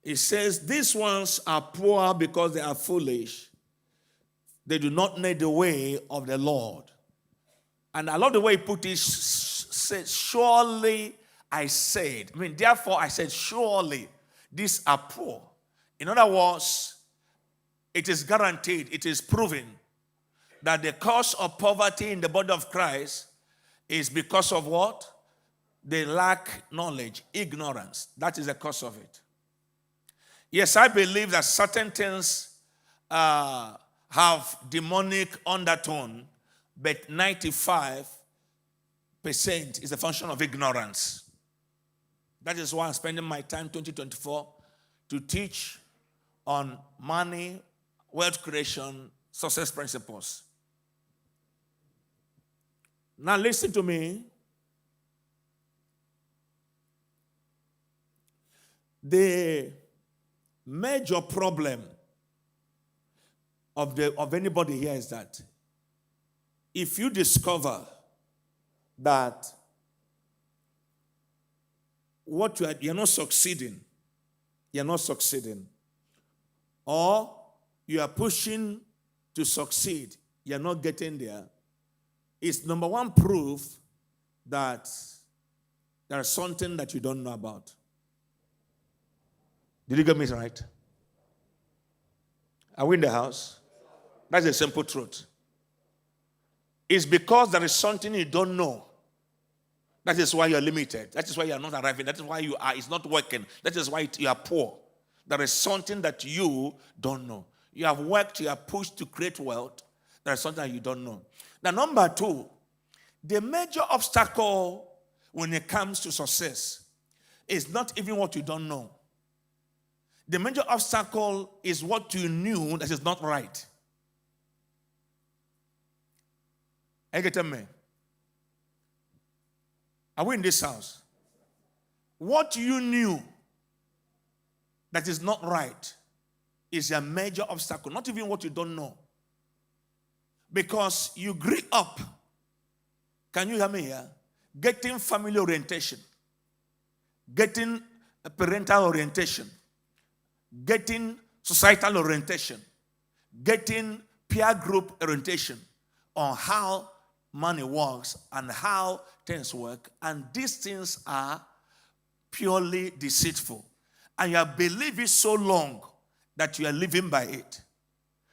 It says, these ones are poor because they are foolish. They do not know the way of the Lord. And I love the way he put it, said, surely I said. Therefore I said, surely these are poor. In other words, it is guaranteed, it is proven that the cause of poverty in the body of Christ is because of what? They lack knowledge, ignorance. That is the cause of it. Yes, I believe that certain things have demonic undertone, but 95% is a function of ignorance. That is why I'm spending my time 2024 to teach on money, wealth creation, success principles. Now listen to me. The major problem of anybody here is that if you discover that what you're not succeeding, or you are pushing to succeed, you're not getting there, it's number one proof that there's something that you don't know about. Did you get me right? Are we in the house? That's a simple truth. It's because there is something you don't know. That is why you're limited. That is why you're not arriving. That is why it's not working. That is why you are poor. There is something that you don't know. You have worked, you have pushed to create wealth. There is something that you don't know. Now, number two, the major obstacle when it comes to success is not even what you don't know. The major obstacle is what you knew that is not right. Are you getting me? Are we in this house? What you knew that is not right is a major obstacle, not even what you don't know. Because you grew up, can you hear me here? Getting family orientation, getting parental orientation, getting societal orientation, getting peer group orientation on how money works and how things work. And these things are purely deceitful. And you have believed it so long that you are living by it.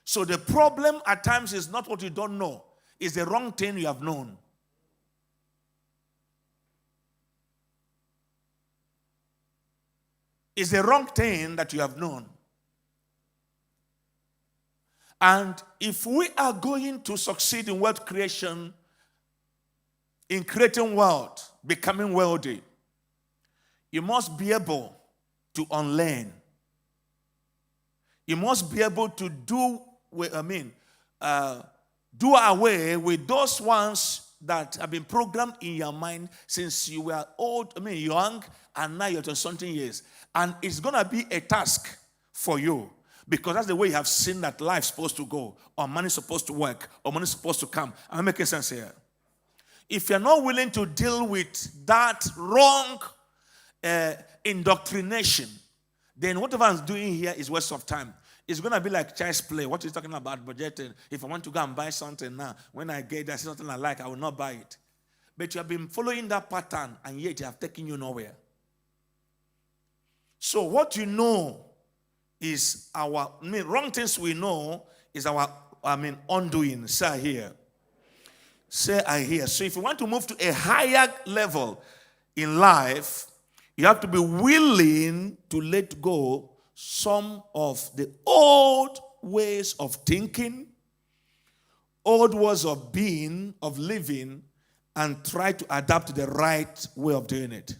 So the problem at times is not what you don't know. It's the wrong thing you have known. It's the wrong thing that you have known. And if we are going to succeed in wealth creation, in creating wealth, becoming wealthy, you must be able to unlearn. You must be able to do away with those ones that have been programmed in your mind since you were young, and now you're 20-something years. And it's going to be a task for you, because that's the way you have seen that life's supposed to go, or money's supposed to work, or money's supposed to come. Am I making sense here? If you're not willing to deal with that wrong indoctrination, then whatever I'm doing here is waste of time. It's going to be like child's play. What he's talking about budgeting. If I want to go and buy something now, when I get there, something I like, I will not buy it. But you have been following that pattern, and yet you have taken you nowhere. So what you know is wrong things we know is our undoing. Say I hear. Say I hear. So if you want to move to a higher level in life, you have to be willing to let go some of the old ways of thinking, old ways of being, of living, and try to adapt to the right way of doing it.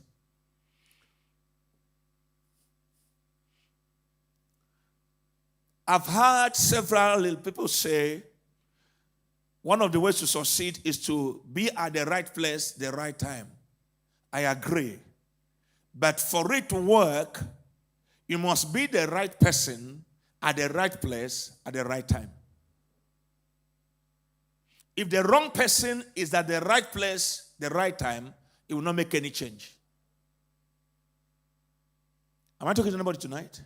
I've heard several people say one of the ways to succeed is to be at the right place, the right time. I agree. But for it to work, you must be the right person at the right place at the right time. If the wrong person is at the right place, the right time, it will not make any change. Am I talking to anybody tonight?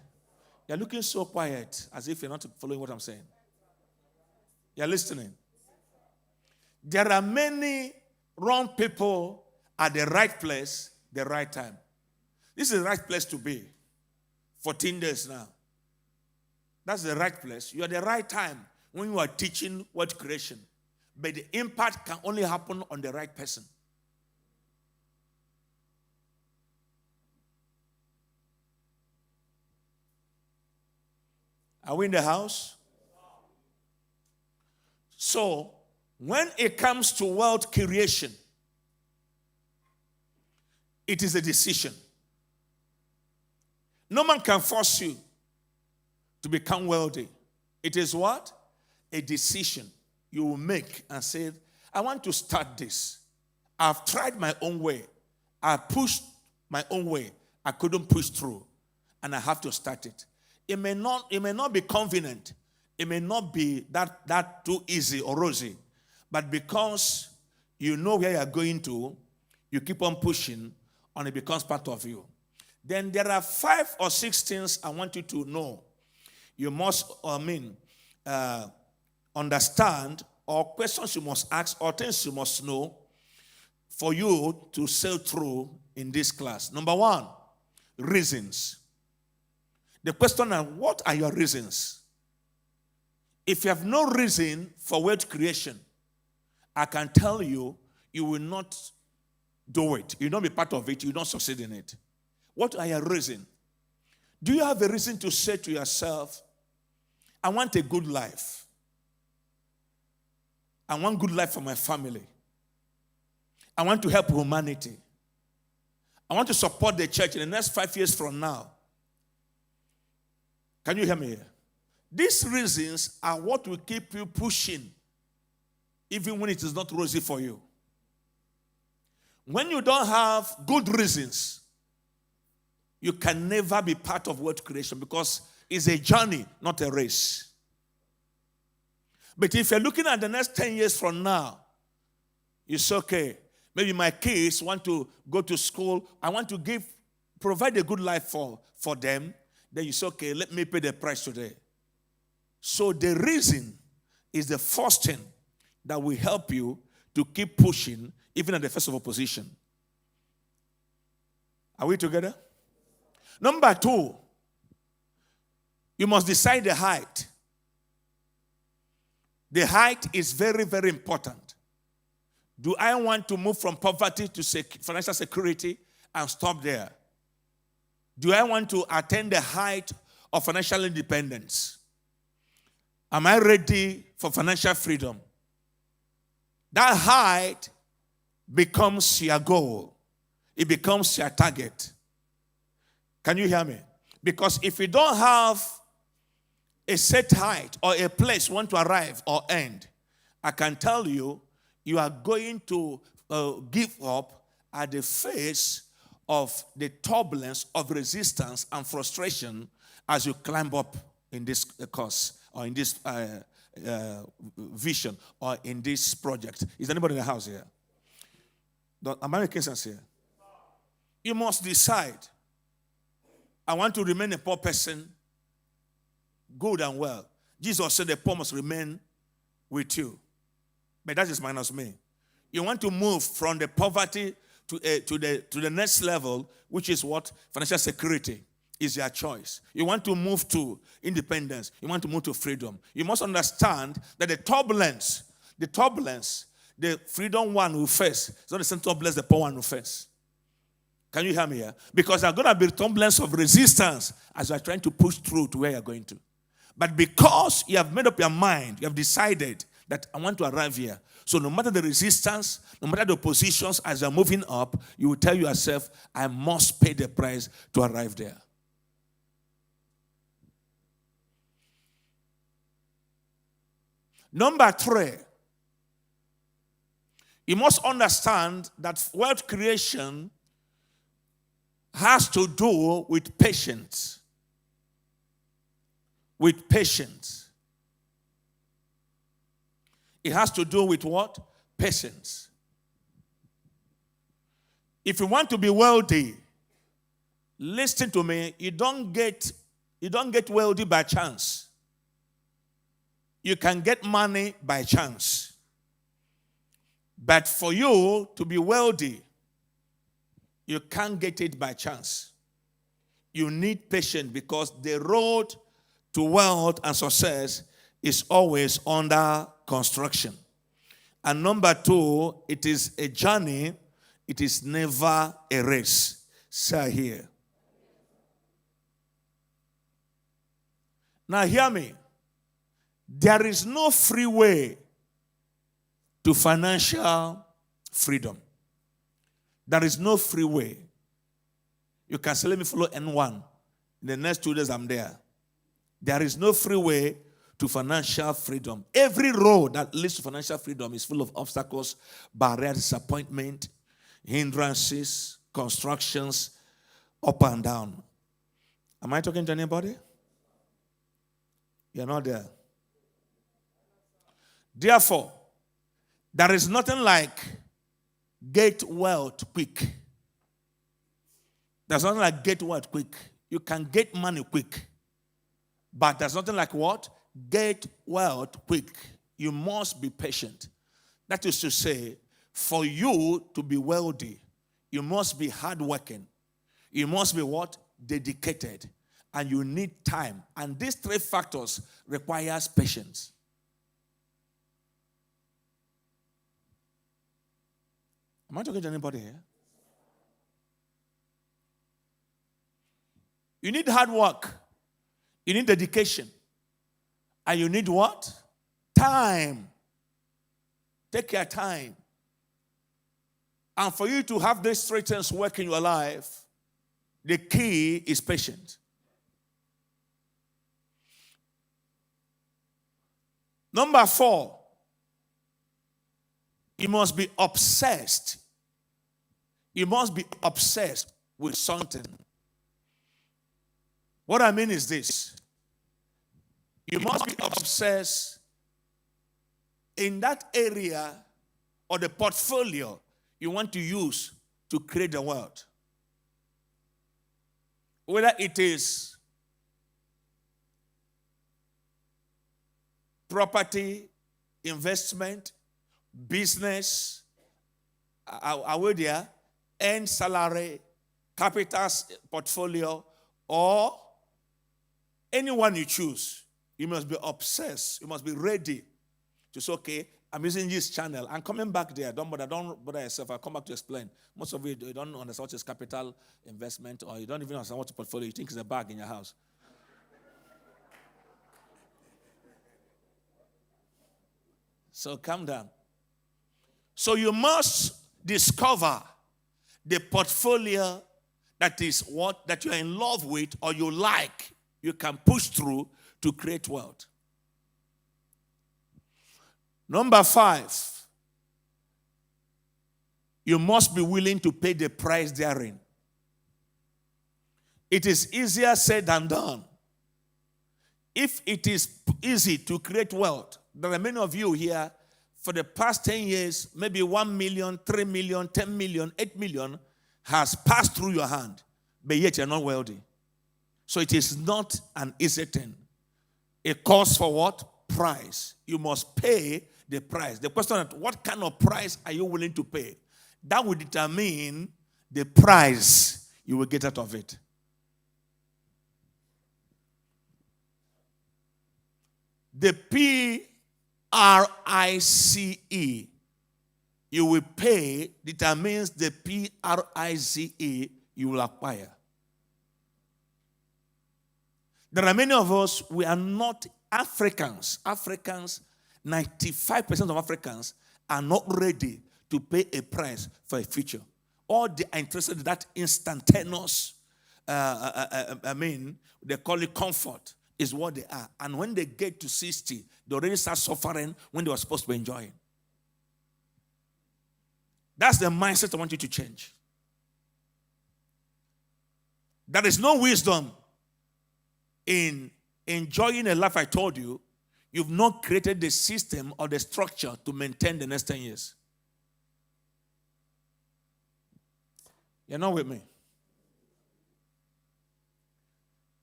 You're looking so quiet, as if you're not following what I'm saying. You're listening. There are many wrong people at the right place, the right time. This is the right place to be. 14 days now. That's the right place. You're at the right time when you are teaching word creation. But the impact can only happen on the right person. Are we in the house? So, when it comes to world creation, it is a decision. No man can force you to become wealthy. It is what? A decision you will make and say, I want to start this. I've tried my own way. I pushed my own way. I couldn't push through. And I have to start it. It may not be convenient. It may not be that too easy or rosy. But because you know where you're going to, you keep on pushing and it becomes part of you. Then there are 5 or 6 things I want you to know. You must, understand, or questions you must ask, or things you must know for you to sail through in this class. Number 1, reasons. The question is, what are your reasons? If you have no reason for word creation, I can tell you, you will not do it. You will not be part of it. You will not succeed in it. What are your reasons? Do you have a reason to say to yourself, I want a good life. I want good life for my family. I want to help humanity. I want to support the church in the next 5 years from now. Can you hear me here? These reasons are what will keep you pushing, even when it is not rosy for you. When you don't have good reasons, you can never be part of word creation because it's a journey, not a race. But if you're looking at the next 10 years from now, it's okay. Maybe my kids want to go to school. I want to provide a good life for them. Then it's okay. Let me pay the price today. So the reason is the first thing that will help you to keep pushing even at the face of opposition. Are we together? Number 2, you must decide the height. The height is very, very important. Do I want to move from poverty to financial security and stop there? Do I want to attain the height of financial independence? Am I ready for financial freedom? That height becomes your goal. It becomes your target. Can you hear me? Because if you don't have a set height or a place you want to arrive or end, I can tell you, you are going to give up at the face of the turbulence of resistance and frustration as you climb up in this course or in this vision or in this project. Is anybody in the house here? Am I making sense here? You must decide, I want to remain a poor person, good and well. Jesus said the poor must remain with you. But that is minus me. You want to move from the poverty to the next level, which is what? Financial security is your choice. You want to move to independence. You want to move to freedom. You must understand that the turbulence, the freedom one will face. It's not the same turbulence the poor one will face. Can you hear me here? Because there's going to be turbulence of resistance as you are trying to push through to where you're going to. But because you have made up your mind, you have decided that I want to arrive here. So no matter the resistance, no matter the oppositions, as you're moving up, you will tell yourself, I must pay the price to arrive there. Number 3, you must understand that wealth creation has to do with patience. With patience. It has to do with what? Patience. If you want to be wealthy, listen to me, you don't get You don't get wealthy by chance. You can get money by chance. But for you to be wealthy, you can't get it by chance. You need patience because the road to wealth and success is always under construction. And number two, it is a journey. It is never a race. Say here. Now hear me. There is no free way to financial freedom. There is no free way. You can say, let me follow N1. In the next 2 days, I'm there. There is no free way to financial freedom. Every road that leads to financial freedom is full of obstacles, barriers, disappointment, hindrances, constructions, up and down. Am I talking to anybody? You're not there. Therefore, there is nothing like get wealth quick. There's nothing like get wealth quick. You can get money quick. But there's nothing like what? Get wealth quick. You must be patient. That is to say, for you to be wealthy, you must be hardworking. You must be what? Dedicated. And you need time. And these three factors requires patience. Am I talking to anybody here? You need hard work. You need dedication. And you need what? Time. Take your time. And for you to have these three things work in your life, the key is patience. Number 4, you must be obsessed. You must be obsessed with something. What I mean is this. You must be obsessed in that area or the portfolio you want to use to create the world. Whether it is property, investment, business, are we there? Earn salary, capital portfolio, or anyone you choose, you must be obsessed. You must be ready to say, okay, I'm using this channel. I'm coming back there. Don't bother yourself. I'll come back to explain. Most of you don't understand what is capital investment, or you don't even understand what is portfolio. You think it's a bag in your house. So calm down. So you must discover the portfolio that is what that you're in love with or you like, you can push through to create wealth. Number 5, you must be willing to pay the price therein. It is easier said than done. If it is easy to create wealth, there are many of you here, for the past 10 years, maybe 1 million, 3 million, 10 million, 8 million has passed through your hand, but yet you're not wealthy. So it is not an easy thing. It calls for what? Price. You must pay the price. The question is, what kind of price are you willing to pay? That will determine the price you will get out of it. The PRICE you will pay determines the PRICE you will acquire. There are many of us, we are not Africans. 95% of Africans are not ready to pay a price for a future. Or they are interested in that instantaneous, they call it comfort, is what they are. And when they get to 60, they already start suffering when they were supposed to be enjoying. That's the mindset I want you to change. There is no wisdom in enjoying a life I told you. You've not created the system or the structure to maintain the next 10 years. You're not with me.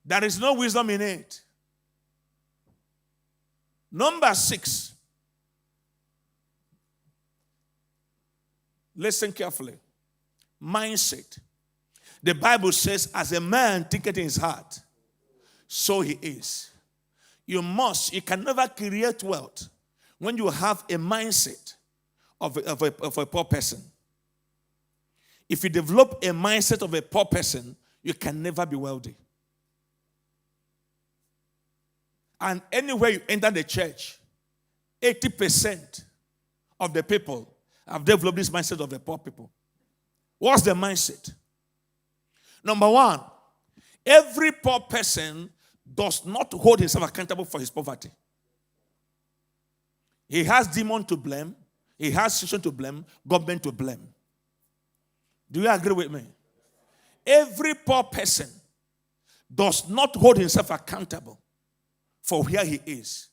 There is no wisdom in it. Number 6. Listen carefully. Mindset. The Bible says, as a man thinketh in his heart, so he is. You can never create wealth when you have a mindset of a poor person. If you develop a mindset of a poor person, you can never be wealthy. And anywhere you enter the church, 80% of the people have developed this mindset of the poor people. What's the mindset? Number 1, every poor person does not hold himself accountable for his poverty. He has demon to blame. He has situation to blame, government to blame. Do you agree with me? Every poor person does not hold himself accountable for where he is.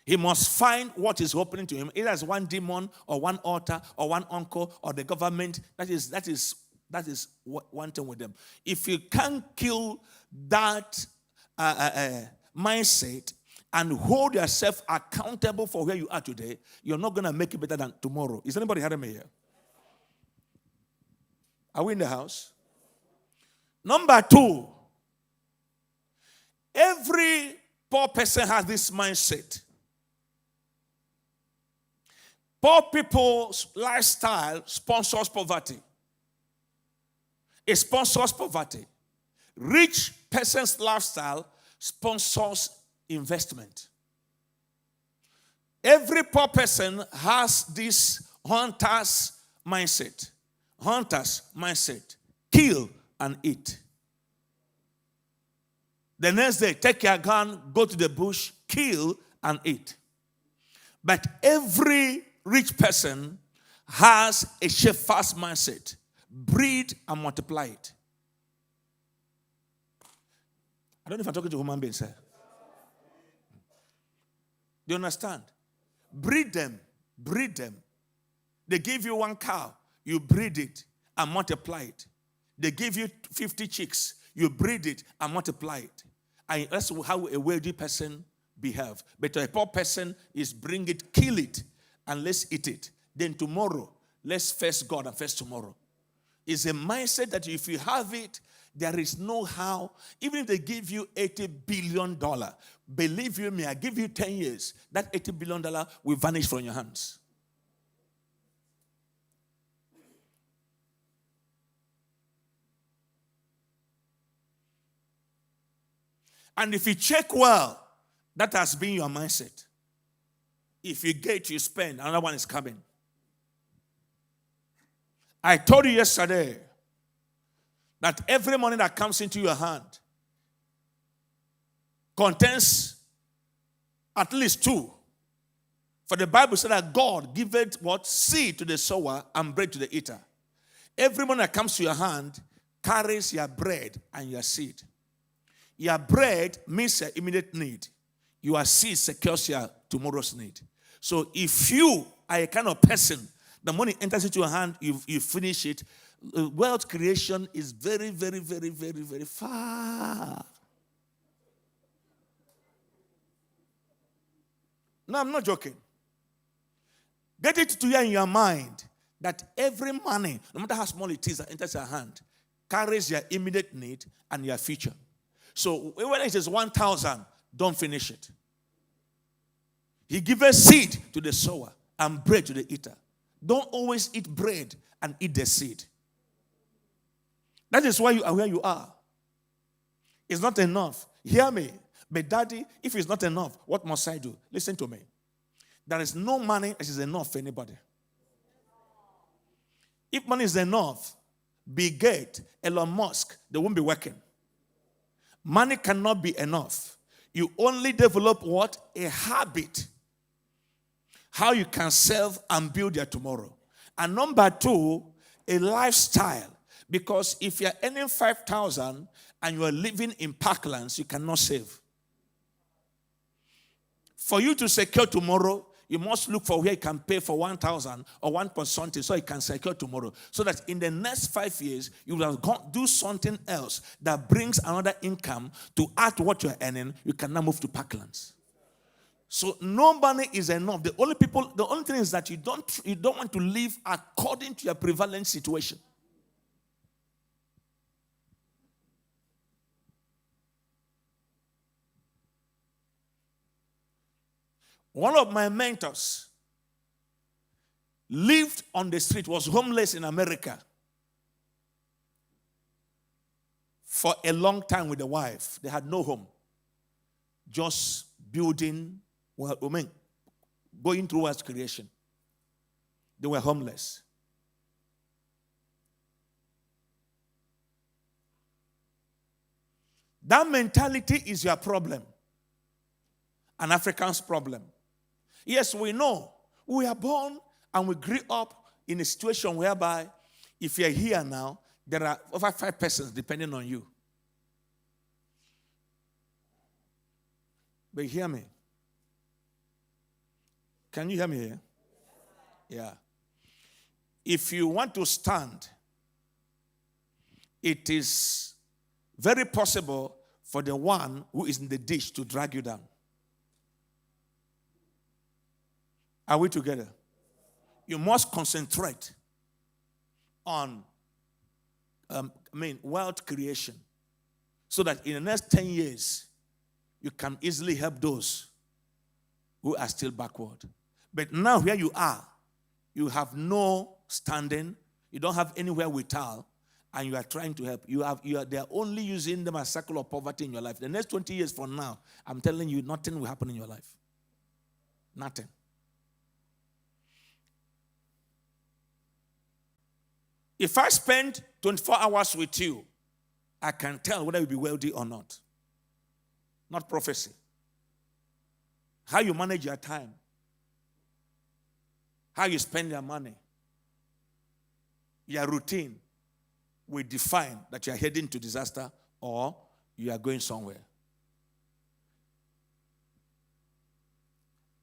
He must find what is happening to him. Either as one demon or one altar or one uncle or the government. That is one thing with them. If you can't kill that mindset and hold yourself accountable for where you are today, you're not going to make it better than tomorrow. Is anybody hearing me here? Are we in the house? Number 2, every poor person has this mindset. Poor people's lifestyle sponsors poverty. It sponsors poverty. Rich person's lifestyle sponsors investment. Every poor person has this hunter's mindset. Hunter's mindset. Kill and eat. The next day, take your gun, go to the bush, kill and eat. But every rich person has a shepherd's mindset. Breed and multiply it. I don't know if I'm talking to human beings here. Do you understand? Breed them. Breed them. They give you 1 cow. You breed it and multiply it. They give you 50 chicks. You breed it and multiply it. And that's how a wealthy person behave. But a poor person is bring it, kill it, and let's eat it. Then tomorrow, let's face God and face tomorrow. It's a mindset that if you have it, there is no how. Even if they give you $80 billion, believe you me, I give you 10 years, that $80 billion will vanish from your hands. And if you check well, that has been your mindset. If you get, you spend, another one is coming. I told you yesterday that every money that comes into your hand contains at least 2. For the Bible said that God giveth what? Seed to the sower and bread to the eater. Every money that comes to your hand carries your bread and your seed. Your bread meets your immediate need. Your seed secures your tomorrow's need. So if you are a kind of person, the money enters into your hand, you finish it. Wealth creation is very, very, very, very, very far. No, I'm not joking. Get it to you in your mind that every money, no matter how small it is that enters your hand, carries your immediate need and your future. So when it is 1,000, don't finish it. He gives seed to the sower and bread to the eater. Don't always eat bread and eat the seed. That is why you are where you are. It's not enough. Hear me. But daddy, if it's not enough, what must I do? Listen to me. There is no money that is enough for anybody. If money is enough, Bill Gates, Elon Musk, they won't be working. Money cannot be enough. You only develop what? A habit. How you can serve and build your tomorrow. And number 2, a lifestyle. Because if you're earning 5,000 and you're living in parklands, you cannot save. For you to secure tomorrow, you must look for where you can pay for 1,000 or 1 point something so you can secure tomorrow. So that in the next 5 years, you will do something else that brings another income to add to what you're earning. You can now move to parklands. So no money is enough. The only thing is that you don't want to live according to your prevalent situation. One of my mentors lived on the street, was homeless in America for a long time with a wife. They had no home. Just building, going through wealth creation. They were homeless. That mentality is your problem. An African's problem. Yes, we know. We are born and we grew up in a situation whereby if you're here now, there are over 5 persons depending on you. But hear me. Can you hear me here? Yeah. If you want to stand, it is very possible for the one who is in the ditch to drag you down. Are we together? You must concentrate on wealth creation so that in the next 10 years, you can easily help those who are still backward. But now where you are, you have no standing, you don't have anywhere without, and you are trying to help. They are only using them as a circle of poverty in your life. The next 20 years from now, I'm telling you, nothing will happen in your life. Nothing. If I spend 24 hours with you, I can tell whether you'll be wealthy or not. Not prophecy. How you manage your time. How you spend your money. Your routine will define that you are heading to disaster or you are going somewhere.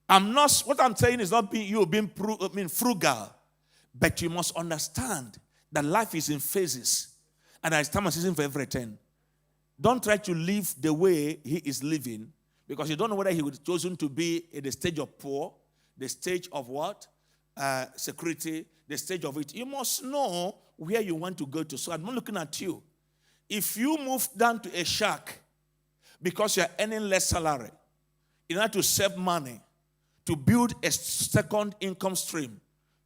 What I'm saying is not you being frugal, but you must understand that life is in phases and there is time and season for everything. Don't try to live the way he is living because you don't know whether he would chosen to be at the stage of poor, the stage of what? Security, the stage of it. You must know where you want to go to. So I'm not looking at you. If you move down to a shack because you're earning less salary, in order to save money, to build a second income stream,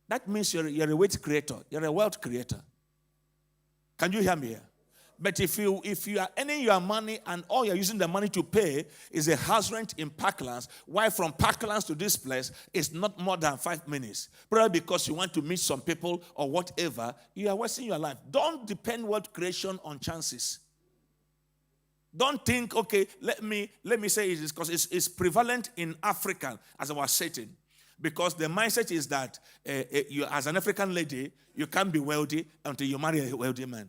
that means you're a wealth creator. You're a wealth creator. Can you hear me here? But if you are earning your money and all you're using the money to pay is a house rent in Parklands, why from Parklands to this place is not more than 5 minutes, probably because you want to meet some people or whatever, you are wasting your life. Don't depend wealth creation on chances. Don't think, okay, let me say it is because it's prevalent in Africa, as I was saying. Because the mindset is that you, as an African lady, you can't be wealthy until you marry a wealthy man.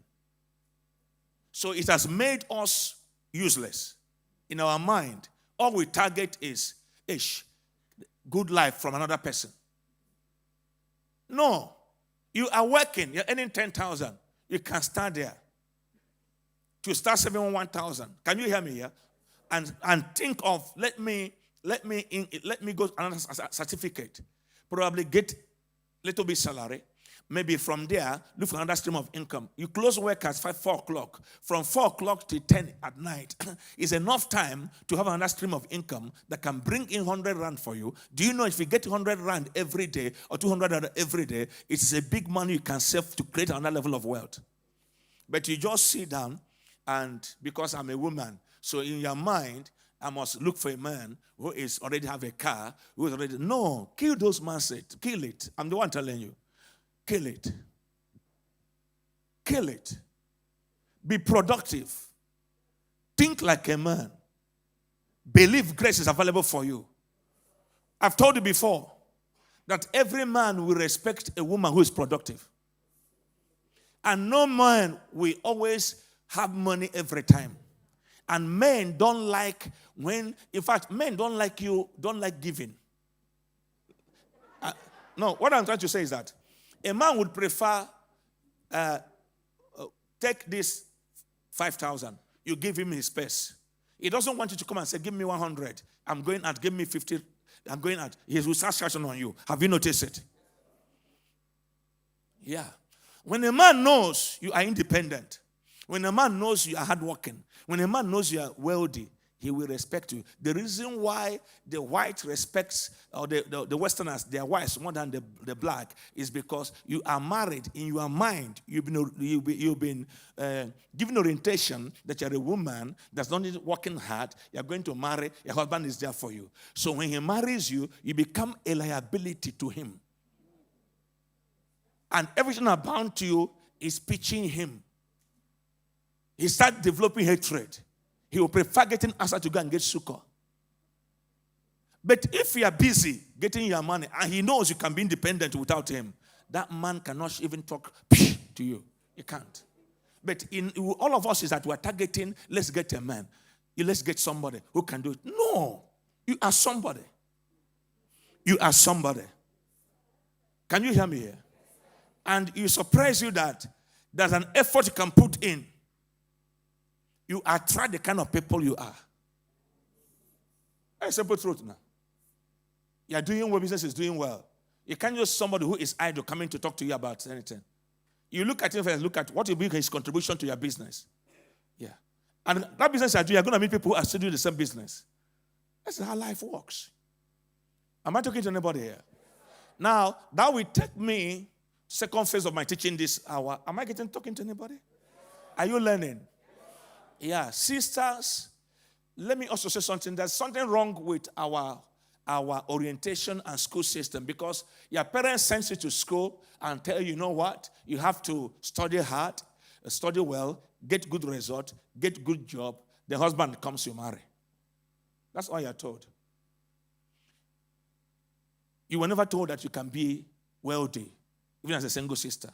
So it has made us useless. In our mind, all we target is good life from another person. No. You are working, you're earning 10,000. You can start there. To start saving 1,000. Can you hear me here? And think of, let me go another certificate. Probably get little bit salary. Maybe from there, look for another stream of income. You close work at 4 o'clock. From 4 o'clock to 10 at night is enough time to have another stream of income that can bring in 100 rand for you. Do you know if you get 100 rand every day or 200 rand every day, it's a big money you can save to create another level of wealth. But you just sit down and because I'm a woman, so in your mind, I must look for a man who is already have a car, who is already, no, kill those mindset, kill it. I'm the one telling you. Kill it. Kill it. Be productive. Think like a man. Believe grace is available for you. I've told you before that every man will respect a woman who is productive. And no man will always have money every time. And men don't like men don't like giving. No, what I'm trying to say is that a man would prefer take this 5,000. You give him his space. He doesn't want you to come and say, give me 100. I'm going out. Give me 50. I'm going out. He will start shouting on you. Have you noticed it? Yeah. When a man knows you are independent, when a man knows you are hardworking, when a man knows you are wealthy, he will respect you. The reason why the white respects, or the Westerners, their wives more than the black, is because you are married. In your mind, you've been given orientation that you're a woman that's not working hard. You're going to marry. Your husband is there for you. So when he marries you, you become a liability to him. And everything about you is pitching him. He starts developing hatred. He will prefer getting answer to go and get sukkah. But if you are busy getting your money and he knows you can be independent without him, that man cannot even talk to you. He can't. But in all of us is that we are targeting, let's get a man. Let's get somebody who can do it. No. You are somebody. You are somebody. Can you hear me here? And it surprise you that there's an effort you can put in. You attract the kind of people you are. That's simple truth now. You are doing well, business is doing well. You can't just somebody who is idle coming to talk to you about anything. You look at him and look at what will be his contribution to your business. Yeah. And that business you do, you're going to meet people who are still doing the same business. That's how life works. Am I talking to anybody here? Now, that will take me second phase of my teaching this hour. Am I talking to anybody? Are you learning? Yeah, sisters, let me also say something. There's something wrong with our orientation and school system, because your parents send you to school and tell you know what? You have to study hard, study well, get good result, get good job. The husband comes, you marry. That's all you're told. You were never told that you can be wealthy, even as a single sister.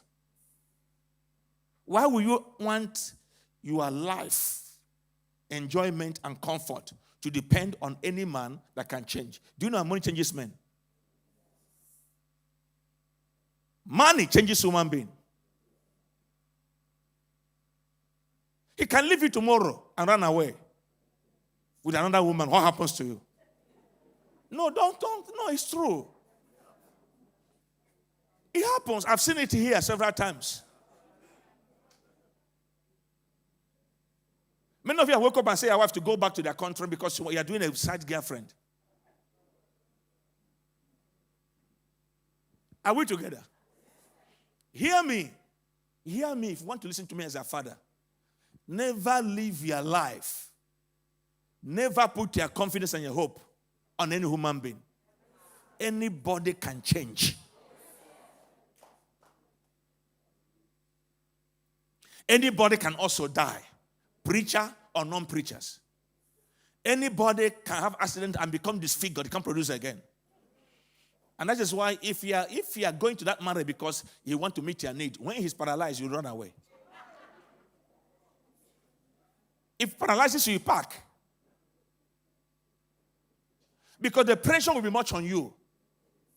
Why would you want your life, enjoyment, and comfort to depend on any man that can change? Do you know how money changes men? Money changes human being. He can leave you tomorrow and run away with another woman. What happens to you? No, don't. No, it's true. It happens. I've seen it here several times. Many of you woke up and say, I have to go back to their country because you are doing a side girlfriend. Are we together? Hear me. Hear me if you want to listen to me as a father. Never live your life. Never put your confidence and your hope on any human being. Anybody can change. Anybody can also die. Preacher or non-preachers. Anybody can have accident and become disfigured. They can't produce again. And that is why if you are going to that marriage because you want to meet your need, when he's paralyzed, you run away. If paralyzes you, park. Because the pressure will be much on you.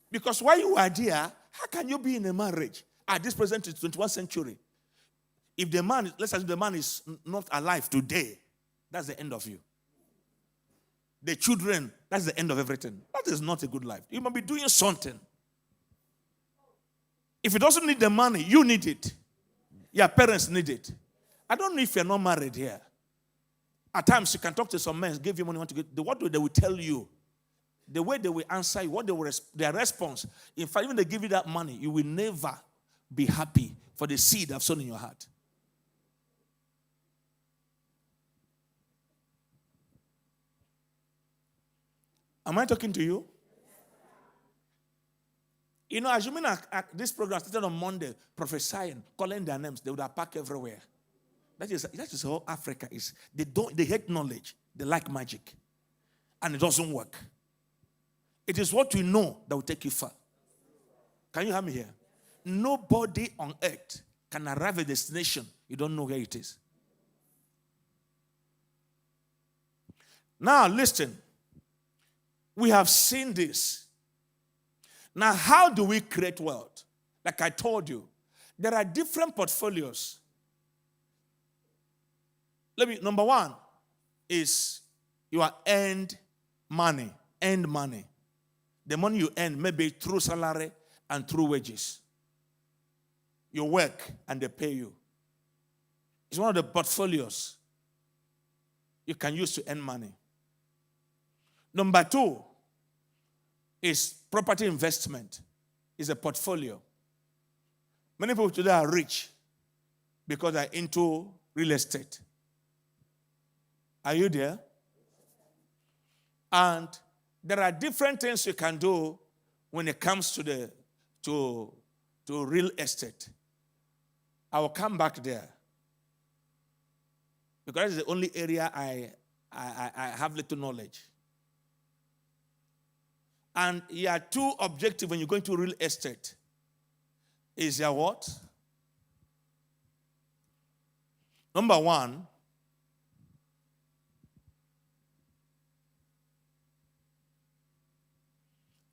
Because while you are there, how can you be in a marriage at this present 21st century? If the man, let's assume the man is not alive today, that's the end of you. The children, that's the end of everything. That is not a good life. You must be doing something. If he doesn't need the money, you need it. Your parents need it. I don't know if you're not married here. At times, you can talk to some men, give you money, want to get. What they will tell you, the way they will answer you, what they will their response. In fact, even they give you that money, you will never be happy for the seed I've sown in your heart. Am I talking to you? You know, assuming this program started on Monday, prophesying, calling their names, they would have packed everywhere. That is how Africa is. They hate knowledge. They like magic. And it doesn't work. It is what you know that will take you far. Can you hear me here? Nobody on earth can arrive at a destination you don't know where it is. Now, listen. We have seen this. Now, how do we create wealth? Like I told you, there are different portfolios. Number one is your earned money. Earned money. The money you earn maybe through salary and through wages. You work and they pay you. It's one of the portfolios you can use to earn money. Number two is property investment. It's a portfolio. Many people today are rich because they're into real estate. Are you there? And there are different things you can do when it comes to real estate. I will come back there. Because it's the only area I have little knowledge. And your two objectives when you're going to real estate is your what? Number one,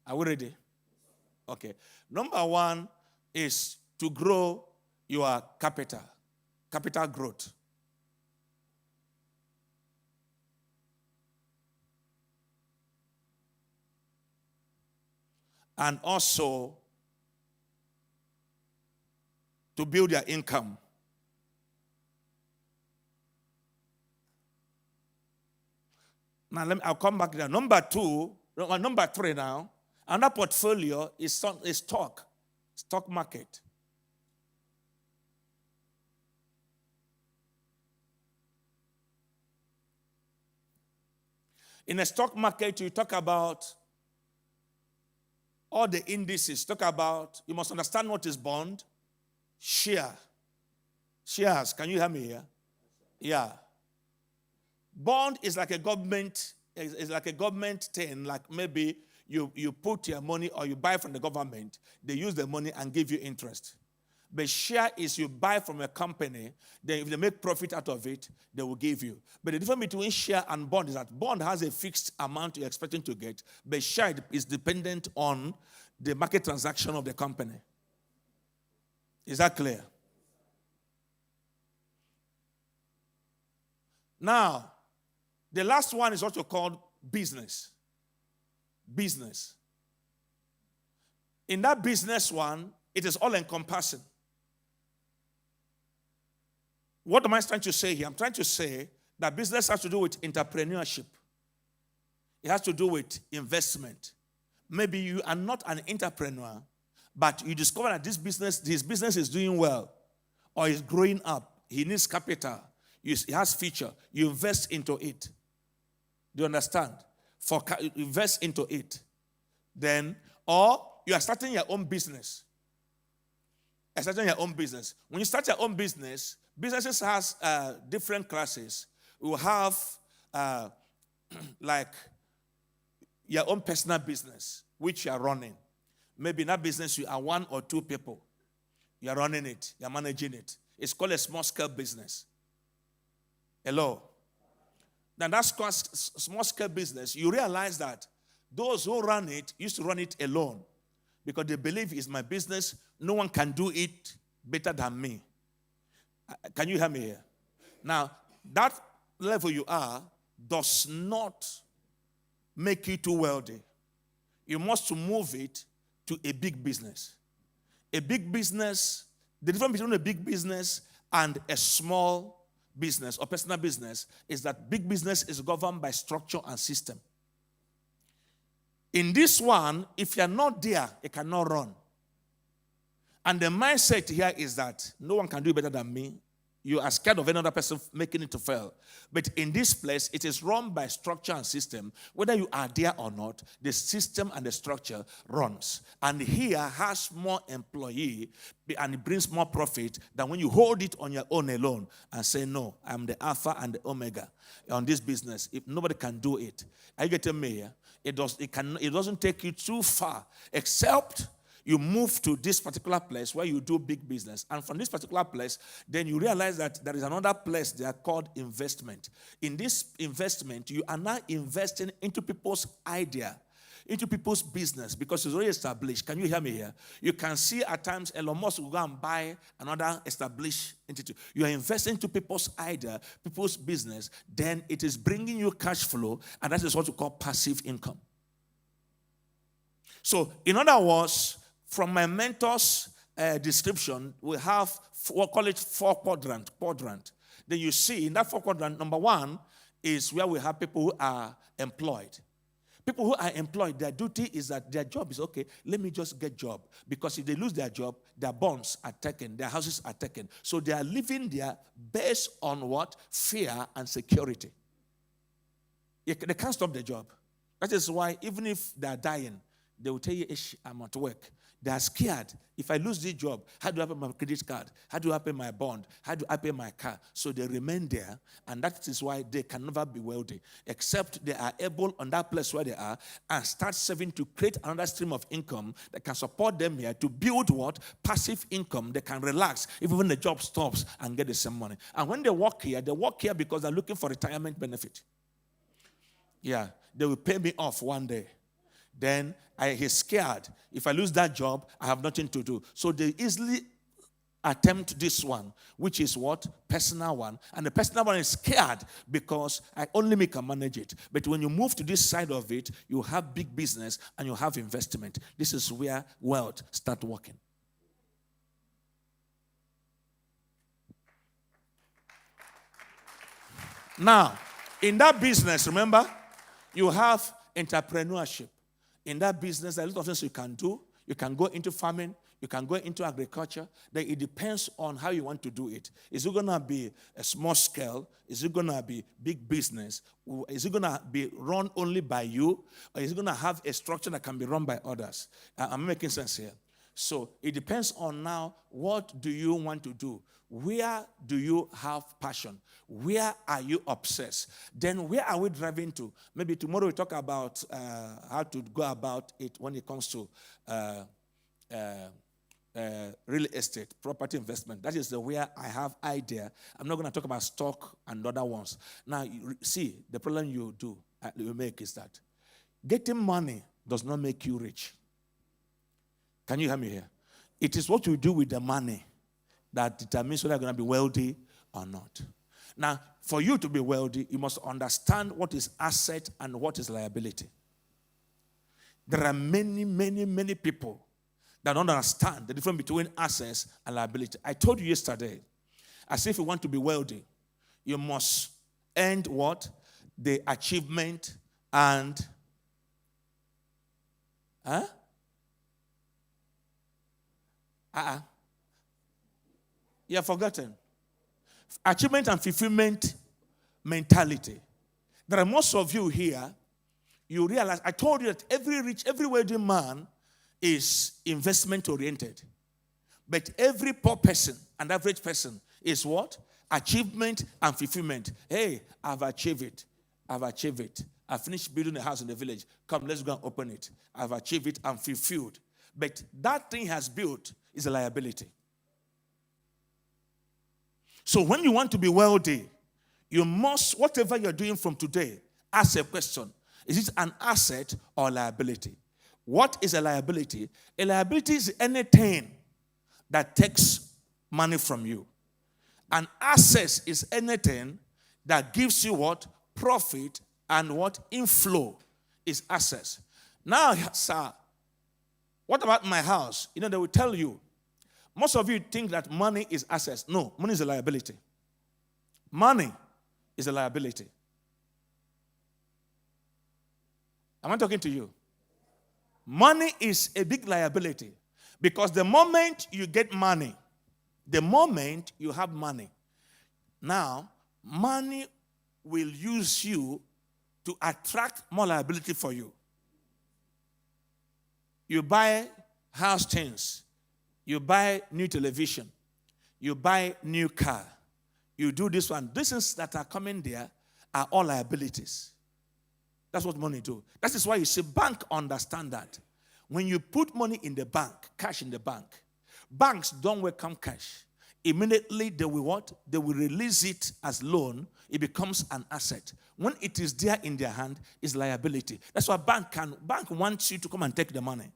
are we ready? Okay. Number one is to grow your capital growth. And also to build your income. Now I'll come back there. Number three now. Another portfolio is stock market. In a stock market, you talk about all the indices. You must understand what is bond, shares. Can you hear me here? Yeah. Bond is like a government, thing, like maybe you put your money or you buy from the government, they use the money and give you interest. But share is you buy from a company, then if they make profit out of it, they will give you. But the difference between share and bond is that bond has a fixed amount you're expecting to get, but share is dependent on the market transaction of the company. Is that clear? Now, the last one is also called business. Business. In that business one, it is all encompassing. What am I trying to say here? I'm trying to say that business has to do with entrepreneurship. It has to do with investment. Maybe you are not an entrepreneur, but you discover that this business is doing well or is growing up. He needs capital. He has future. You invest into it. Do you understand? Invest into it. Then, or you are starting your own business. When you start your own business, businesses has different classes. You have like your own personal business, which you are running. Maybe in that business you are one or two people. You are running it. You are managing it. It's called a small-scale business. Hello? Now that small-scale business, you realize that those who run it used to run it alone because they believe it's my business. No one can do it better than me. Can you hear me here? Now, that level you are does not make you too wealthy. You must move it to a big business. A big business, the difference between a big business and a small business or personal business is that big business is governed by structure and system. In this one, if you're not there, it cannot run. And the mindset here is that no one can do it better than me. You are scared of another person making it to fail. But in this place, it is run by structure and system. Whether you are there or not, the system and the structure runs. And here has more employee and it brings more profit than when you hold it on your own alone and say, no, I'm the alpha and the omega on this business. If nobody can do it. Are you getting me here? It doesn't take you too far, except you move to this particular place where you do big business. And from this particular place, then you realize that there is another place they are called investment. In this investment, you are now investing into people's idea. into people's business because it's already established. Can you hear me here? You can see at times Elon Musk will go and buy another established entity. You are investing into people's idea, people's business, then it is bringing you cash flow, and that is what we call passive income. So, in other words, from my mentor's description, we have, we'll call it quadrant. Then you see in that 4 quadrant, number 1 is where we have people who are employed. People who are employed, their duty is that their job is, okay, let me just get job. Because if they lose their job, their bonds are taken, their houses are taken. So they are living there based on what? Fear and security. They can't stop the job. That is why even if they are dying, they will tell you, I'm at work. They are scared. If I lose this job, how do I pay my credit card? How do I pay my bond? How do I pay my car? So they remain there, and that is why they can never be wealthy, except they are able on that place where they are and start saving to create another stream of income that can support them here to build what? Passive income. They can relax even when the job stops and get the same money. And when they work here because they're looking for retirement benefit. Yeah, they will pay me off one day. Then he's scared. If I lose that job, I have nothing to do. So they easily attempt this one, which is what? Personal one. And the personal one is scared because only me can manage it. But when you move to this side of it, you have big business and you have investment. This is where wealth starts working. Now, in that business, remember, you have entrepreneurship. In that business, there are a lot of things you can do. You can go into farming. You can go into agriculture. Then it depends on how you want to do it. Is it going to be a small scale? Is it going to be big business? Is it going to be run only by you? Or is it going to have a structure that can be run by others? I'm making sense here. So it depends on now, what do you want to do? Where do you have passion? Where are you obsessed? Then where are we driving to? Maybe tomorrow we talk about how to go about it when it comes to real estate, property investment. That is the where I have idea. I'm not going to talk about stock and other ones. Now, see, the problem you make is that getting money does not make you rich. Can you hear me here? It is what you do with the money that determines whether you're going to be wealthy or not. Now, for you to be wealthy, you must understand what is asset and what is liability. There are many people that don't understand the difference between assets and liability. I told you yesterday, as if you want to be wealthy, you must end what? The achievement and... You have forgotten. Achievement and fulfillment mentality. There are most of you here, you realize, I told you that every wealthy man is investment oriented. But every poor person and average person is what? Achievement and fulfillment. Hey, I've achieved it. I finished building a house in the village. Come, let's go and open it. I've achieved it and fulfilled. But that thing has built is a liability. So when you want to be wealthy, you must, whatever you're doing from today, ask a question. Is it an asset or a liability? What is a liability? A liability is anything that takes money from you. An asset is anything that gives you what? Profit and what? Inflow is assets. Now, sir, what about my house? They will tell you. Most of you think that money is assets. No, money is a liability. Money is a liability. Am I talking to you? Money is a big liability because the moment you get money, the moment you have money, now money will use you to attract more liability for you. You buy house things. You buy new television. You buy new car. You do this one. These things that are coming there are all liabilities. That's what money do. That is why you see bank understand that. When you put money in the bank, cash in the bank, banks don't welcome cash. immediately they will what? They will release it as loan. It becomes an asset. When it is there in their hand, it's liability. That's why bank wants you to come and take the money.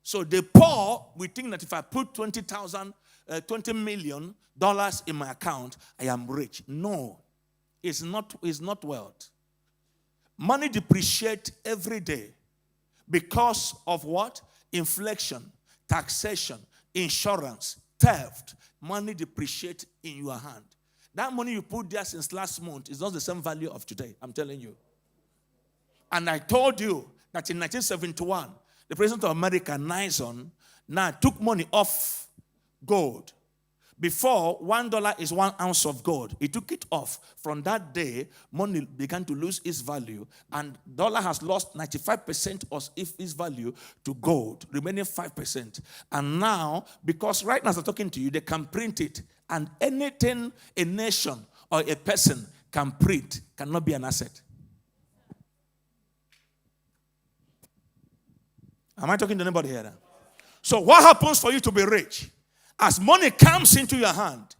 So the poor, we think that if I put $20 million in my account, I am rich. No, it's not wealth. Money depreciates every day because of what? Inflation, taxation, insurance, theft. Money depreciates in your hand. That money you put there since last month is not the same value of today, I'm telling you. And I told you that in 1971, the president of America, Nixon, now took money off gold. Before, $1 is 1 ounce of gold. He took it off. From that day, money began to lose its value, and dollar has lost 95% of its value to gold, remaining 5%. And now, because right now as I'm talking to you, they can print it, and anything a nation or a person can print cannot be an asset. Am I talking to anybody here? So what happens for you to be rich? As money comes into your hand,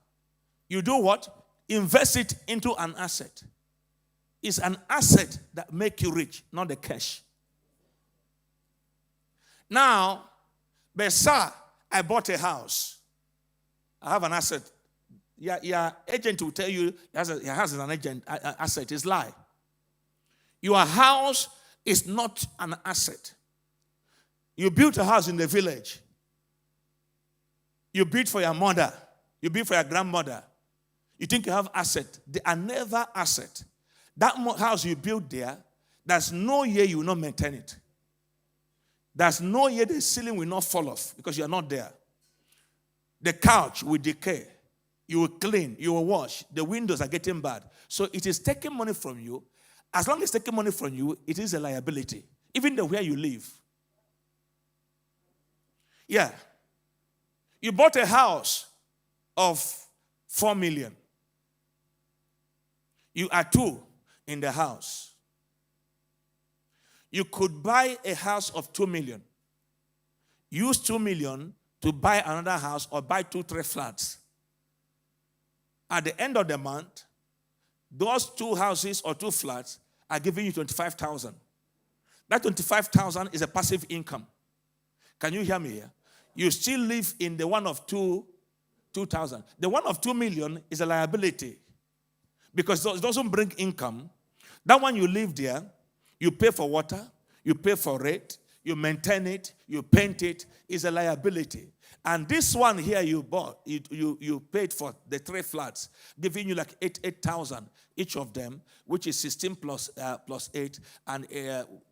you do what? Invest it into an asset. It's an asset that makes you rich, not the cash. Now, but sir, I bought a house. I have an asset. Your agent will tell you he has an agent asset. It's lie. Your house is not an asset. You built a house in the village. You build for your mother. You build for your grandmother. You think you have asset. They are never asset. That house you built there, there's no year you will not maintain it. There's no year the ceiling will not fall off because you are not there. The couch will decay. You will clean. You will wash. The windows are getting bad. So it is taking money from you. As long as it's taking money from you, it is a liability. Even the where you live. Yeah. You bought a house of 4 million. You are 2 in the house. You could buy a house of 2 million. Use 2 million to buy another house or buy 2-3 flats. At the end of the month, those 2 houses or 2 flats are giving you 25,000. That 25,000 is a passive income. Can you hear me here? You still live in the one of 2,000. The one of 2 million is a liability because it doesn't bring income. That one you live there, you pay for water, you pay for rent, you maintain it, you paint it, is a liability. And this one here you bought, you paid for the 3 flats, giving you like 8,000 each of them, which is 16 plus 8 and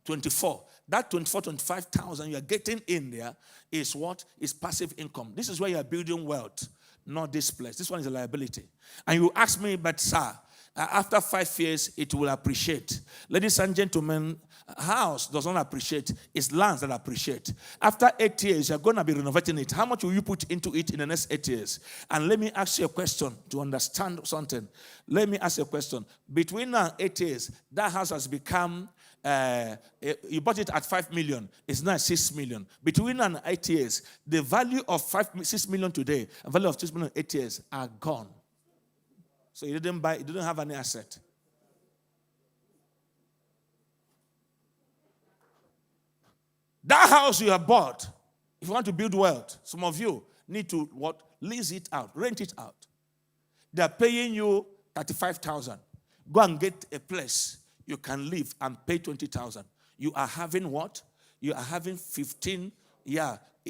24. That 25,000 you are getting in there is what? Is passive income. This is where you are building wealth, not this place. This one is a liability. And you ask me, but sir, after 5 years, it will appreciate. Ladies and gentlemen, a house does not appreciate. It's lands that appreciate. After 8 years, you're going to be renovating it. How much will you put into it in the next 8 years? And let me ask you a question to understand something. Let me ask you a question. Between now and 8 years, that house has become, you bought it at 5 million. It's now 6 million. Between now and 8 years, the value of 6 million today and value of 6 million in 8 years are gone. So you didn't have any asset. That house you have bought, if you want to build wealth, some of you need to what? Lease it out, rent it out. They are paying you 35,000. Go and get a place you can live and pay 20,000. You are having what? You are having 15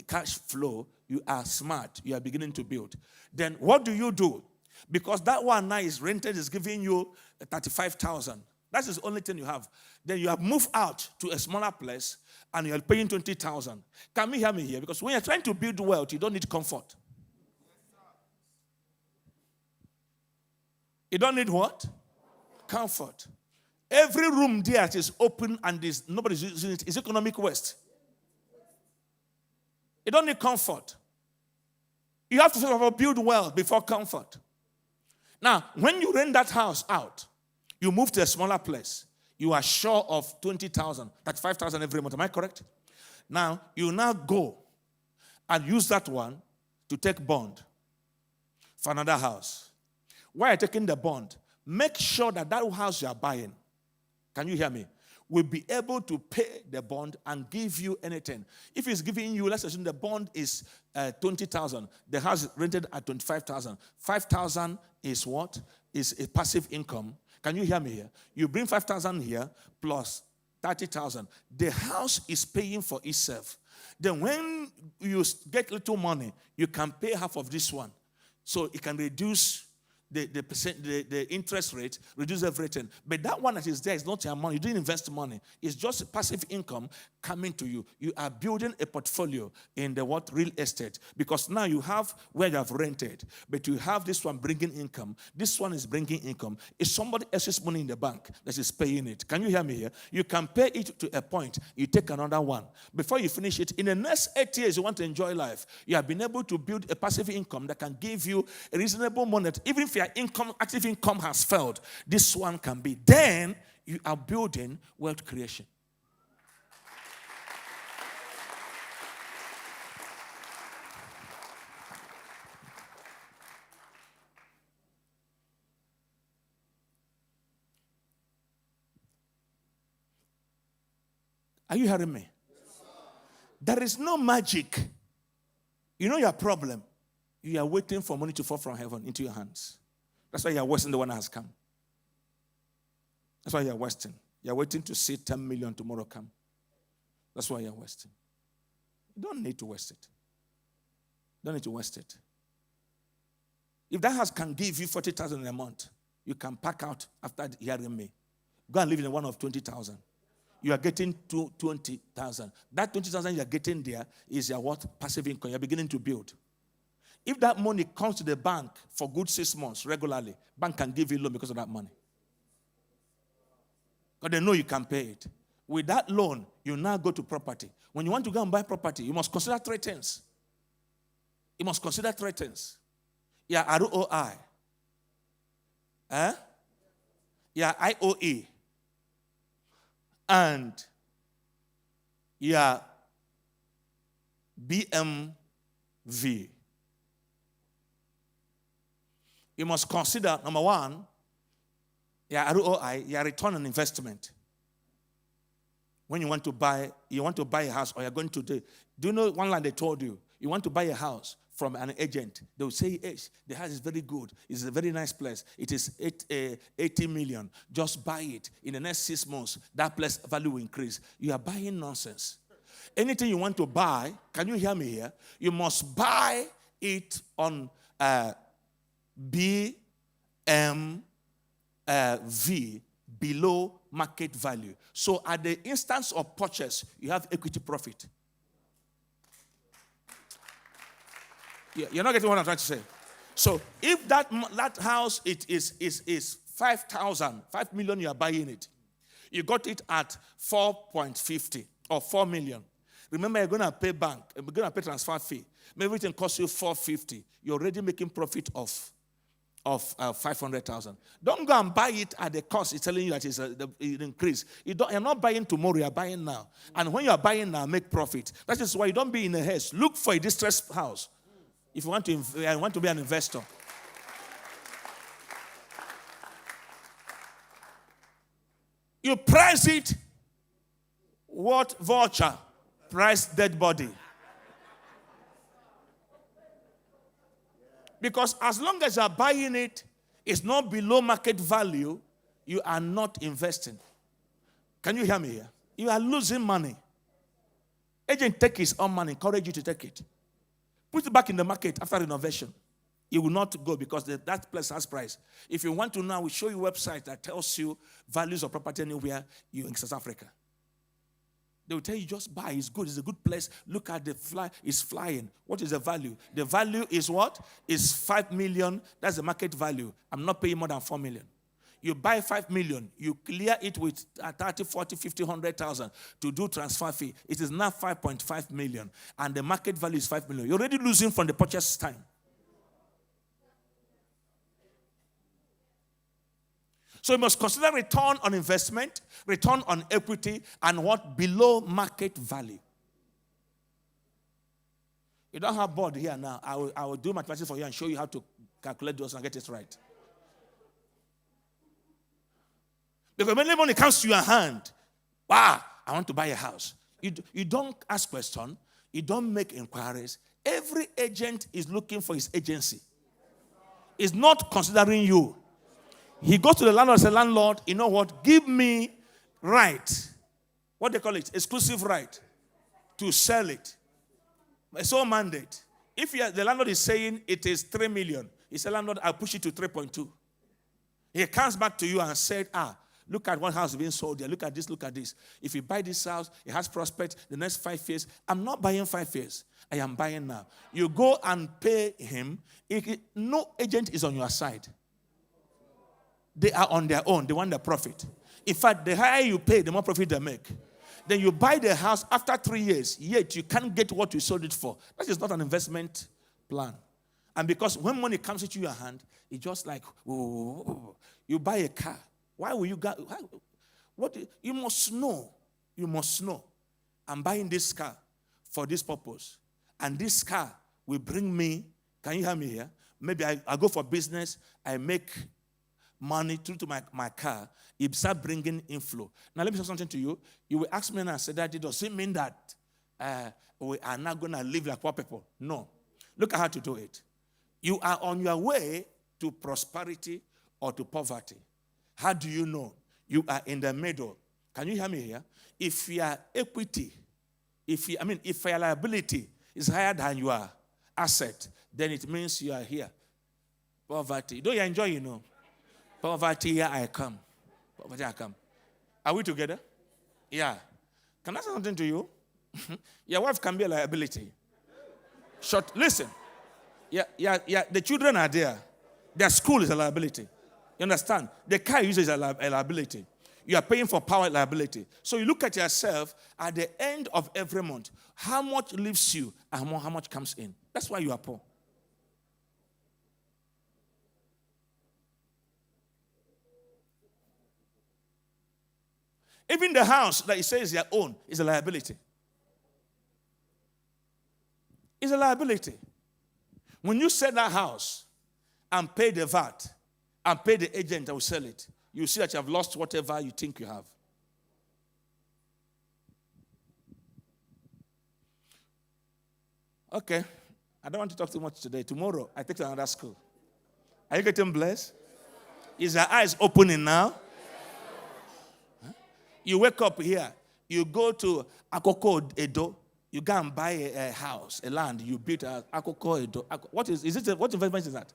cash flow. You are smart. You are beginning to build. Then what do? Because that one now is rented, is giving you 35,000. That's the only thing you have. Then you have moved out to a smaller place and you're paying 20,000. Can you hear me here? Because when you're trying to build wealth, you don't need comfort. You don't need what? Comfort. Every room there is open and nobody's using it is economic waste. You don't need comfort. You have to sort of build wealth before comfort. Now, when you rent that house out, you move to a smaller place. You are sure of 20,000, 35,000 every month. Am I correct? Now, you now go and use that one to take bond. for another house. While you're taking the bond, make sure that that house you are buying, can you hear me, will be able to pay the bond and give you anything. If it's giving you, let's assume the bond is 20,000, the house is rented at 25,000. 5,000 is what? Is a passive income. Can you hear me here? You bring 5,000 here plus 30,000. The house is paying for itself. Then when you get little money, you can pay half of this one. So it can reduce the interest rate, reduce everything. But that one that is there is not your money. You didn't invest money. It's just passive income coming to you. You are building a portfolio in the real estate. Because now you have where you have rented, but you have this one bringing income. This one is bringing income. It's somebody else's money in the bank that is paying it. Can you hear me here? You can pay it to a point. You take another one. Before you finish it, in the next 8 years, you want to enjoy life. You have been able to build a passive income that can give you a reasonable money. Even if your active income has failed, this one can be. Then you are building wealth creation. Are you hearing me? Yes, there is no magic. You know your problem. You are waiting for money to fall from heaven into your hands. That's why you are wasting the one that has come. That's why you are wasting. You are waiting to see 10 million tomorrow come. That's why you are wasting. You don't need to waste it. You don't need to waste it. If that house can give you 40,000 in a month, you can pack out after hearing me. Go and live in a one of 20,000. You are getting 20,000. That 20,000 you are getting there is your what? Passive income. You are beginning to build. If that money comes to the bank for good 6 months regularly, bank can give you loan because of that money. Because they know you can pay it. With that loan, you now go to property. When you want to go and buy property, you must consider 3 things. You must consider 3 things. Your ROI. Your IOE. And your BMV. You must consider, number 1, your ROI, your return on investment. When you want to buy a house, or you're going to do you know one line they told you? You want to buy a house from an agent. They will say, hey, the house is very good. It's a very nice place. It is 80 million. Just buy it. In the next 6 months, that place value will increase. You are buying nonsense. Anything you want to buy, can you hear me here? You must buy it on BMV, below market value. So at the instance of purchase, you have equity profit. You're not getting what I'm trying to say. So if that house is 5,000, 5 million, you are buying it. You got it at 4.50 or 4 million. Remember, you're going to pay bank. You're going to pay transfer fee. Maybe everything costs you 450. You're already making profit of 500,000. Don't go and buy it at the cost. It's telling you that it's an increase. You're not buying tomorrow. You're buying now. And when you're buying now, make profit. That is why you don't be in a haste. Look for a distressed house. If you want to be an investor. You price it, what voucher? Price dead body. Because as long as you are buying it, it's not below market value, you are not investing. Can you hear me here? You are losing money. Agent take his own money, encourage you to take it. Put it back in the market after renovation. You will not go because that place has price. If you want to know, we show you a website that tells you values of property anywhere you're in South Africa. They will tell you just buy. It's good. It's a good place. Look at the fly. It's flying. What is the value? The value is what? Is 5 million. That's the market value. I'm not paying more than 4 million. You buy 5 million. You clear it with 30, 40, 50, 100,000 to do transfer fee. It is now 5.5 million. And the market value is 5 million. You're already losing from the purchase time. So you must consider return on investment, return on equity, and what? Below market value. You don't have board here now. I will do mathematics for you and show you how to calculate those and get it right. Because when money comes to your hand, wow, I want to buy a house. You don't ask questions. You don't make inquiries. Every agent is looking for his agency. He's not considering you. He goes to the landlord and says, landlord, you know what? Give me right. What they call it? Exclusive right to sell it. It's all mandate. If the landlord is saying it is 3 million, he said, landlord, I'll push it to 3.2. He comes back to you and said, look at one house being sold there. Look at this, look at this. If you buy this house, it has prospect the next 5 years. I'm not buying 5 years. I am buying now. You go and pay him. No agent is on your side. They are on their own. They want the profit. In fact, the higher you pay, the more profit they make. Then you buy the house after 3 years, yet you can't get what you sold it for. That is not an investment plan. And because when money comes into your hand, it's just like, you buy a car. Why will you go? You must know. You must know. I'm buying this car for this purpose. And this car will bring me, can you hear me here? Maybe I go for business, I make money through to my car, it start bringing inflow. Now let me say something to you. You will ask me and I say that it doesn't mean that we are not going to live like poor people. No. Look at how to do it. You are on your way to prosperity or to poverty. How do you know? You are in the middle. Can you hear me here? If your equity, if your liability is higher than your asset, then it means you are here. Poverty. Don't you enjoy, you know? Poverty, here I come. Poverty, I come. Are we together? Yeah. Can I say something to you? Your wife can be a liability. Listen. Yeah. The children are there. Their school is a liability. You understand? The car you use is a liability. You are paying for power liability. So you look at yourself at the end of every month. How much leaves you and how much comes in? That's why you are poor. Even the house that you say is your own is a liability. It's a liability. When you sell that house and pay the VAT and pay the agent that will sell it, you see that you have lost whatever you think you have. Okay. I don't want to talk too much today. Tomorrow, I take to another school. Are you getting blessed? Is your eyes opening now? You wake up here, you go to Akoko Edo, you go and buy a house, a land, you build a Akoko Edo. What investment is that?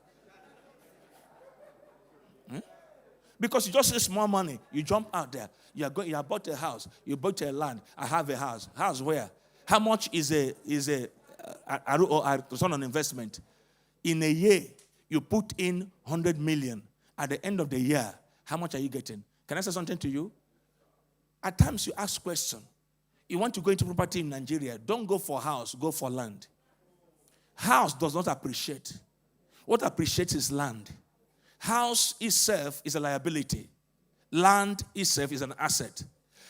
Because you just see small money, you jump out there, you have bought a house, you bought a land, I have a house. House where? How much is a return on investment? In a year, you put in 100 million. At the end of the year, how much are you getting? Can I say something to you? At times you ask questions. You want to go into property in Nigeria, don't go for house, go for land. House does not appreciate. What appreciates is land. House itself is a liability. Land itself is an asset.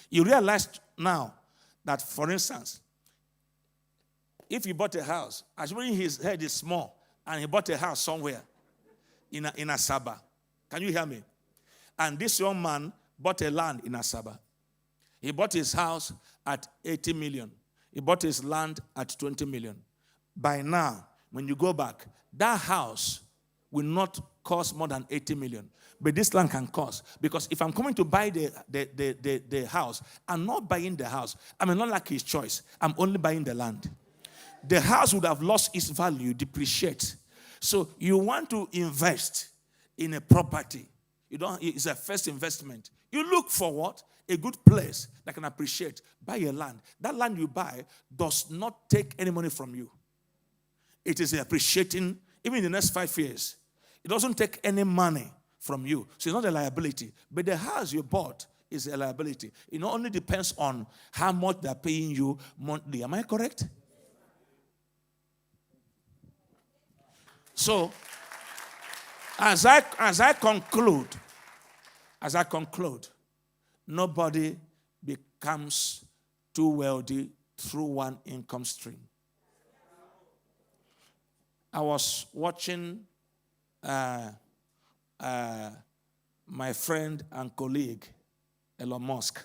You realize now that, for instance, if you bought a house, assuming his head is small, and he bought a house somewhere in Asaba. Can you hear me? And this young man bought a land in Asaba. He bought his house at 80 million. He bought his land at 20 million. By now, when you go back, that house will not cost more than 80 million. But this land can cost. Because if I'm coming to buy the house, I'm not buying the house. I mean, not like his choice. I'm only buying the land. The house would have lost its value, depreciate. So you want to invest in a property. It's a first investment. You look for what? A good place that can appreciate. Buy a land. That land you buy does not take any money from you. It is appreciating even in the next 5 years. It doesn't take any money from you. So it's not a liability. But the house you bought is a liability. It not only depends on how much they're paying you monthly. Am I correct? So, as I conclude, nobody becomes too wealthy through one income stream. I was watching my friend and colleague, Elon Musk.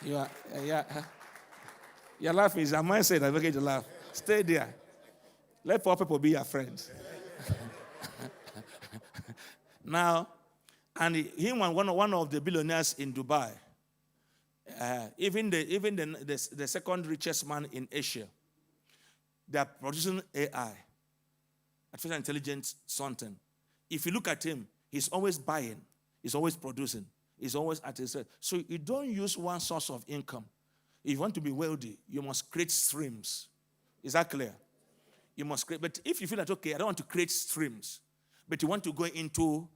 Your laugh is a mindset. I'm going to laugh. Stay there. Let poor people be your friends. Now, and him one of the billionaires in Dubai, even the second richest man in Asia, they are producing AI, artificial intelligence something. If you look at him, he's always buying, he's always producing, he's always at his head. So you don't use one source of income. If you want to be wealthy, you must create streams. Is that clear? You must create. But if you feel that, okay, I don't want to create streams, but you want to go into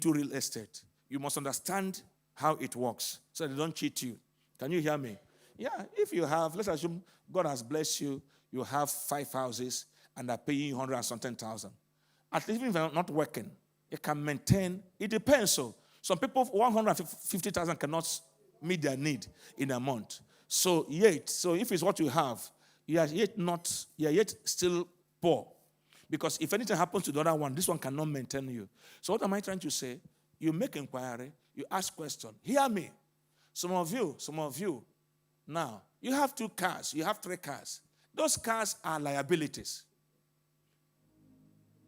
real estate, you must understand how it works so they don't cheat you. Can you hear me? Yeah, if you have, let's assume God has blessed you, you have 5 houses and are paying you 100 and something thousand. At least if you're not working, you can maintain. It depends. So some people, 150,000 cannot meet their need in a month. So if it's what you have, you are yet still poor. Because if anything happens to the other one, this one cannot maintain you. So what am I trying to say? You make inquiry, you ask questions. Hear me. Some of you, now, you have 2 cars, you have 3 cars. Those cars are liabilities.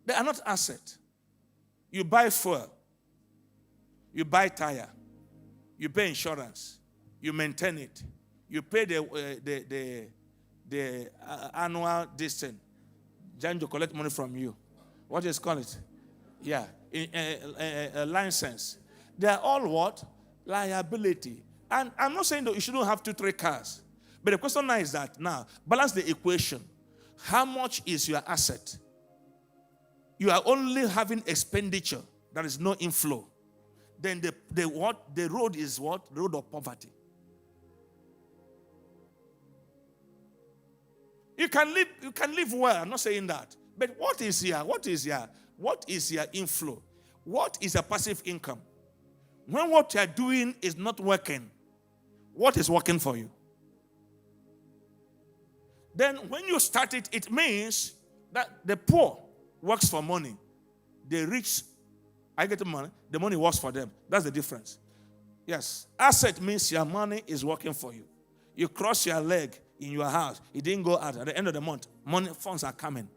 They are not asset. You buy fuel, you buy tire, you pay insurance, you maintain it, you pay the annual distance. Janjo collect money from you. What is call it? Yeah, a license. They are all what? Liability. And I'm not saying that you shouldn't have 2, 3 cars. But the question now is that now, balance the equation. How much is your asset? You are only having expenditure. There is no inflow. Then the road is what? The road of poverty. You can live well. I'm not saying that. But what is your inflow? What is your passive income? When what you are doing is not working, what is working for you? Then when you start it, it means that the poor works for money. The rich, I get the money works for them. That's the difference. Yes. Asset means your money is working for you. You cross your leg in your house, it didn't go out. At the end of the month, funds are coming.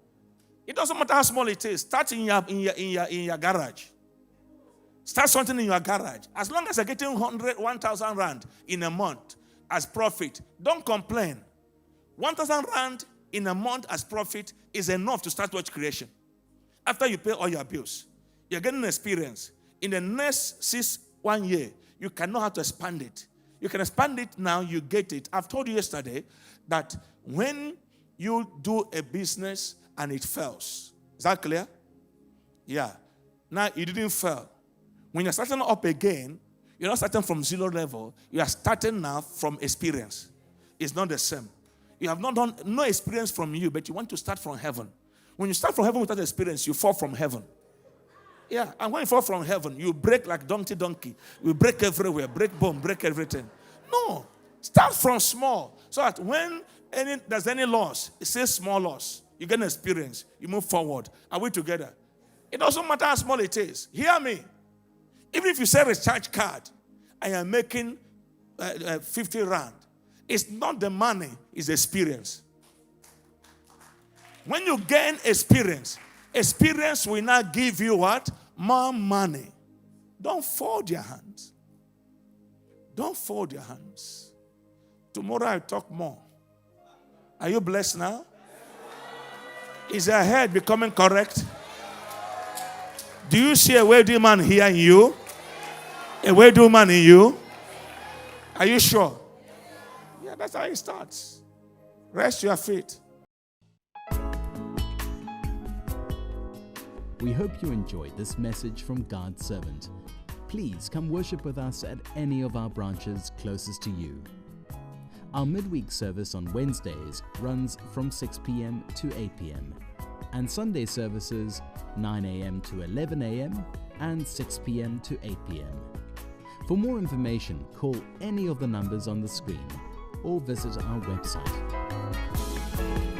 It doesn't matter how small it is. Start in your garage. Start something in your garage. As long as you're getting 1,000 rand in a month as profit, don't complain. 1,000 rand in a month as profit is enough to start wealth creation. After you pay all your bills, you're getting experience. In the next 1 year, you can know how to expand it. You can expand it now, you get it. I've told you yesterday that when you do a business and it fails, is that clear? Yeah. Now, it didn't fail. When you're starting up again, you're not starting from 0 level. You are starting now from experience. It's not the same. You have not done no experience from you, but you want to start from heaven. When you start from heaven without experience, you fall from heaven. Yeah, and when you fall from heaven, you break like donkey. You break everywhere, break bone, break everything. No, start from small. So that when there's any loss, it says small loss. You get an experience. You move forward. Are we together? It doesn't matter how small it is. Hear me. Even if you sell a recharge card and you're making 50 rand, it's not the money, it's the experience. When you gain experience will now give you what? More money. Don't fold your hands. Don't fold your hands. Tomorrow I'll talk more. Are you blessed now? Is your head becoming correct? Do you see a wealthy man here in you? A wealthy man in you? Are you sure? Yeah, that's how it starts. Rest your feet. We hope you enjoyed this message from God's servant. Please come worship with us at any of our branches closest to you. Our midweek service on Wednesdays runs from 6 p.m. to 8 p.m. and Sunday services 9 a.m. to 11 a.m. and 6 p.m. to 8 p.m. For more information, call any of the numbers on the screen or visit our website.